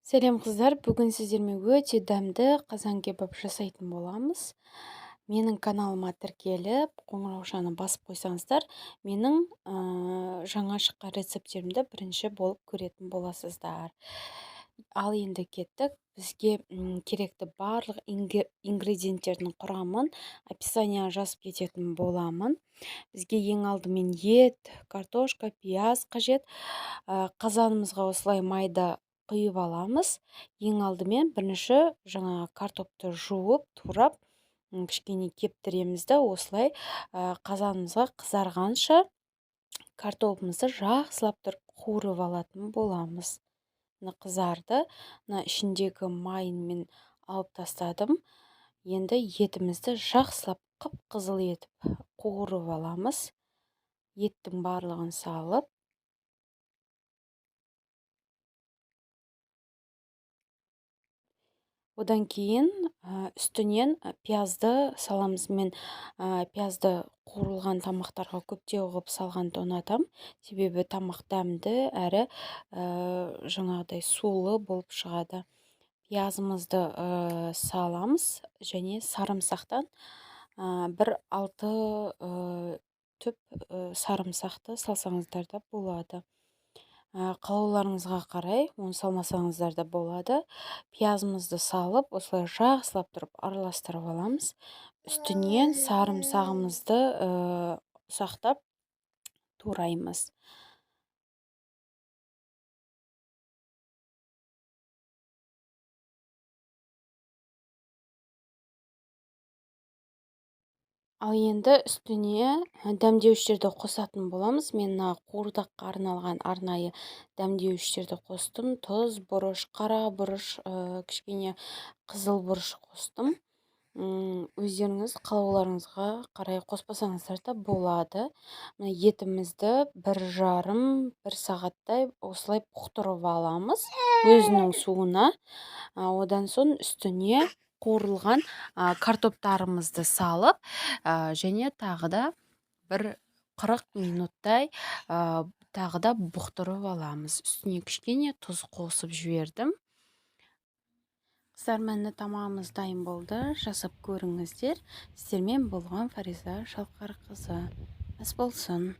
Сәлем қыздар, бүгін сіздермен өте дәмді қазан кебаб жасайтын боламыз. Менің каналыма тіркеліп, қоңыраушаны басып қойсаңыздар, менің жаңа шыққан рецепттерімді бірінші болып көретін боласыздар. Ал енді кеттік. Бізге керекті барлық ингредиенттердің құрамын описание жазып кететін боламын. Бізге ең алдымен ет, картошка, пияз қажет. Қазанымызға осылай майды құйып аламыз. Ең алдымен бірінші жаңа картопты жуып, турап, кішкене кептіреміз де осылай қазанымызға қызарғанша картопымызды жақсылап тұрып қуырып алатын боламыз. Мына қызарды, мына ішіндегі майын мен алып тастадым. Енді етімізді жақсылап қып-қызыл етіп қуырып аламыз. Еттің барлығын салып, одан кейін үстінен пиязды саламыз. Мен пиязды қуырылған тамақтарға көптеу қылып салғанды ұнатам. Себебі тамақ дәмді әрі жаңағыдай сулы болып шығады. Пиязымызды саламыз және сарымсақтан бір 6 түп сарымсақты салсаңыздар да болады. Қалауларыңызға қарай, оны салмасаңыздар да болады. Пиязымызды салып, осылай жақсылап тұрып араластырып аламыз. Үстінен сарымсағымызды ұсақтап тураймыз. Ал енді үстіне дәмдеуіштерді қосатын боламыз. Мен қуырдаққа арналған арнайы дәмдеуіштерді қостым. Тұз, бұрыш, қара бұрыш, кішкене қызыл бұрыш қостым. Өздеріңіз қалауларыңызға қарай қоспасаңыздар да болады. Етімізді 1,5-1 сағаттай осылай бұқтырып аламыз өзінің суына. Одан соң үстіне қуырылған картоптарымызды салып, және тағы да бір 40 минуттай тағы да бұқтырып аламыз. Үстіне кішкене тұз қосып жібердім. Қыздар, мәні тамағымыз дайын болды. Жасап көріңіздер. Сіздермен болған Фариза Шалқарқызы. Ас болсын.